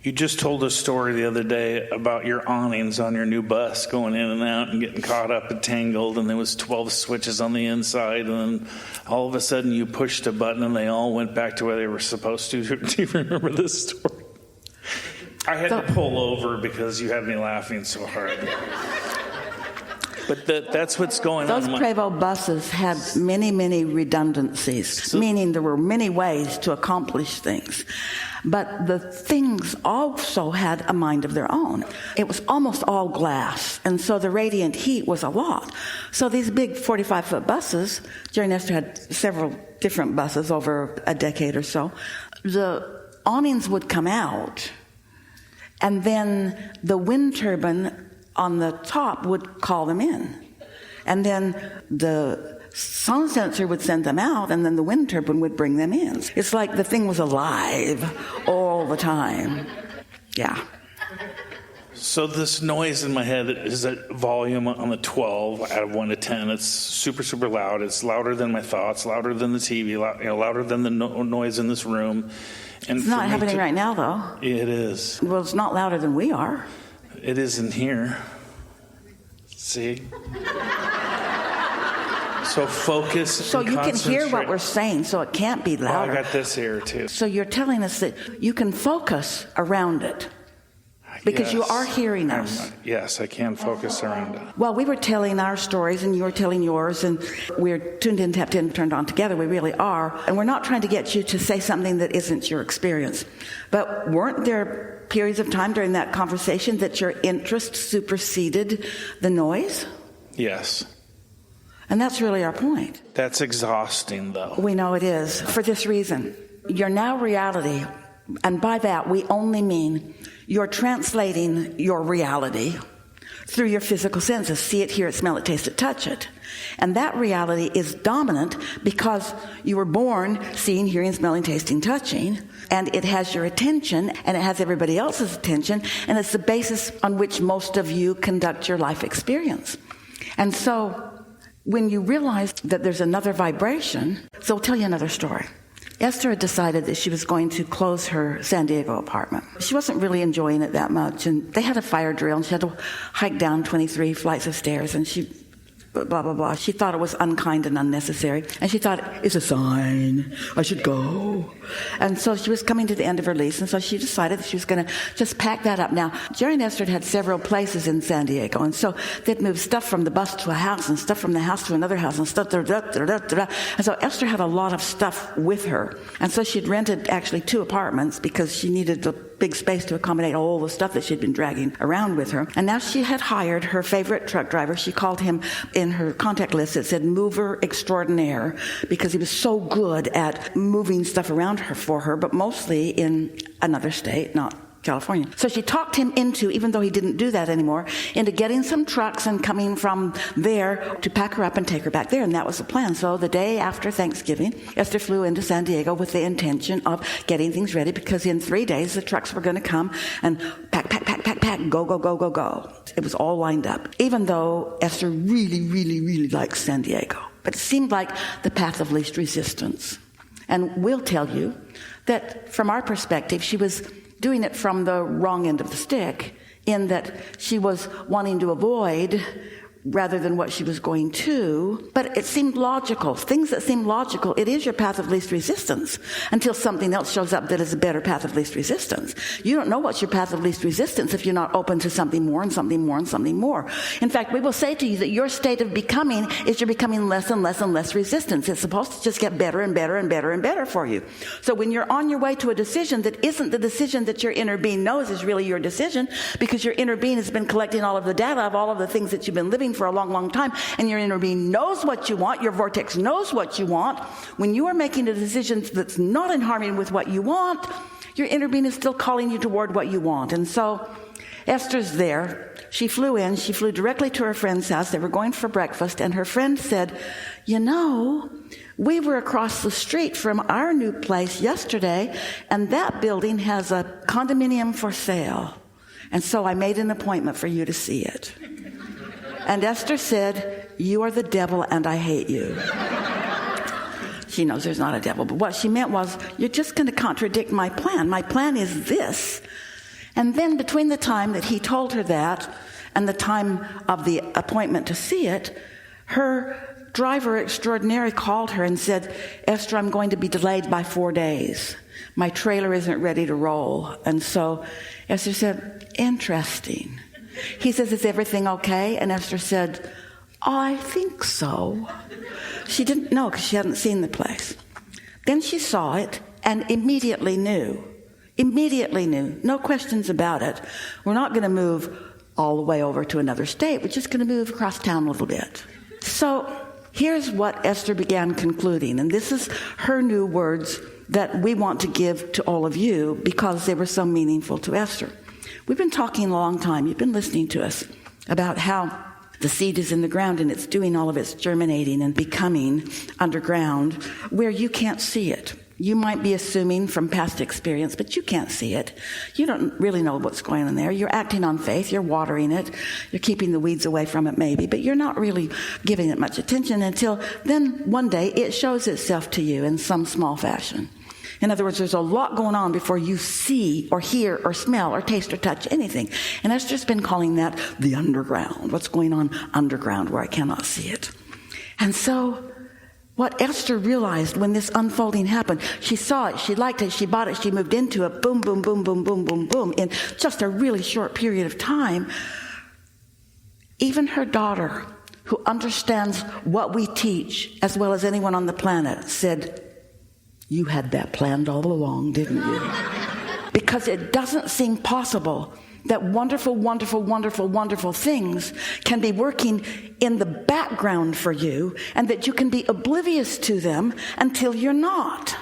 You just told a story the other day about your awnings on your new bus going in and out and getting caught up and tangled, and there was 12 switches on the inside, and then all of a sudden you pushed a button and they all went back to where they were supposed to. Do you remember this story? I had to pull over because you had me laughing so hard. But that's what's going on. Those Prevost buses had many, many redundancies, meaning there were many ways to accomplish things. But the things also had a mind of their own. It was almost all glass, and so the radiant heat was a lot. So these big 45-foot buses, Jerry and Esther had several different buses over a decade or so, the awnings would come out, and then the wind turbine on the top would call them in. And then the sound sensor would send them out, and then the wind turbine would bring them in. It's like the thing was alive all the time. Yeah. So this noise in my head is at volume on the 12 out of 1 to 10. It's super, super loud. It's louder than my thoughts, louder than the TV, louder than the noise in this room. And it's not happening right now, though. It is. Well, it's not louder than we are. It isn't here. See? So focus. So you can hear what we're saying, so it can't be louder. Well, I got this here, too. So you're telling us that you can focus around it. Because you are hearing us. Yes, I can focus around it. Well, we were telling our stories, and you were telling yours, and we're tuned in, tapped in, turned on together. We really are. And we're not trying to get you to say something that isn't your experience. But weren't there periods of time during that conversation that your interest superseded the noise? Yes. And that's really our point. That's exhausting, though. We know it is. For this reason, you're now reality. And by that, we only mean you're translating your reality through your physical senses. See it, hear it, smell it, taste it, touch it. And that reality is dominant because you were born seeing, hearing, smelling, tasting, touching. And it has your attention, and it has everybody else's attention. And it's the basis on which most of you conduct your life experience. And so when you realize that there's another vibration, so I'll tell you another story. Esther had decided that she was going to close her San Diego apartment. She wasn't really enjoying it that much, and they had a fire drill, and she had to hike down 23 flights of stairs, and she blah, blah, blah. She thought it was unkind and unnecessary, and she thought, it's a sign, I should go. And so she was coming to the end of her lease, and so she decided that she was going to just pack that up. Now, Jerry and Esther had several places in San Diego, and so they'd move stuff from the bus to a house, and stuff from the house to another house, and stuff, and so Esther had a lot of stuff with her. And so she'd rented actually 2 apartments because she needed a big space to accommodate all the stuff that she'd been dragging around with her. And now she had hired her favorite truck driver. She called him, in her contact list, it said mover extraordinaire, because he was so good at moving stuff around her for her, but mostly in another state, not California. So she talked him into, even though he didn't do that anymore, into getting some trucks and coming from there to pack her up and take her back there. And that was the plan. So the day after Thanksgiving, Esther flew into San Diego with the intention of getting things ready, because in 3 days the trucks were going to come and pack, go, go, go, go, go. It was all lined up, even though Esther really, really, really likes San Diego. But it seemed like the path of least resistance. And we'll tell you that from our perspective, she was doing it from the wrong end of the stick, in that she was wanting to avoid rather than what she was going to. But it seemed logical. Things that seem logical, it is your path of least resistance until something else shows up that is a better path of least resistance. You don't know what's your path of least resistance if you're not open to something more and something more and something more. In fact, we will say to you that your state of becoming is you're becoming less and less and less resistance. It's supposed to just get better and better and better and better for you. So when you're on your way to a decision that isn't the decision that your inner being knows is really your decision, because your inner being has been collecting all of the data of all of the things that you've been living for a long, long time, and your inner being knows what you want, your vortex knows what you want. When you are making a decision that's not in harmony with what you want, your inner being is still calling you toward what you want. And so Esther's there. She flew directly to her friend's house. They were going for breakfast, and her friend said, you know, we were across the street from our new place yesterday, and that building has a condominium for sale. And so I made an appointment for you to see it. And Esther said, you are the devil and I hate you. She knows there's not a devil, but what she meant was, you're just going to contradict my plan. My plan is this. And then between the time that he told her that and the time of the appointment to see it, her driver extraordinary called her and said, Esther, I'm going to be delayed by 4 days. My trailer isn't ready to roll. And so Esther said, interesting. He says, is everything okay? And Esther said, I think so. She didn't know because she hadn't seen the place. Then she saw it and immediately knew. No questions about it. We're not going to move all the way over to another state. We're just going to move across town a little bit. So here's what Esther began concluding, and this is her new words that we want to give to all of you because they were so meaningful to Esther. We've been talking a long time. You've been listening to us about how the seed is in the ground and it's doing all of its germinating and becoming underground where you can't see it. You might be assuming from past experience, but you can't see it. You don't really know what's going on there. You're acting on faith. You're watering it. You're keeping the weeds away from it maybe, but you're not really giving it much attention until then one day it shows itself to you in some small fashion. In other words, there's a lot going on before you see or hear or smell or taste or touch anything. And Esther's been calling that the underground. What's going on underground where I cannot see it? And so what Esther realized when this unfolding happened, she saw it, she liked it, she bought it, she moved into it, boom, boom, boom, boom, boom, boom, boom, in just a really short period of time. Even her daughter, who understands what we teach as well as anyone on the planet, said, you had that planned all along, didn't you? Because it doesn't seem possible that wonderful, wonderful, wonderful, wonderful things can be working in the background for you and that you can be oblivious to them until you're not.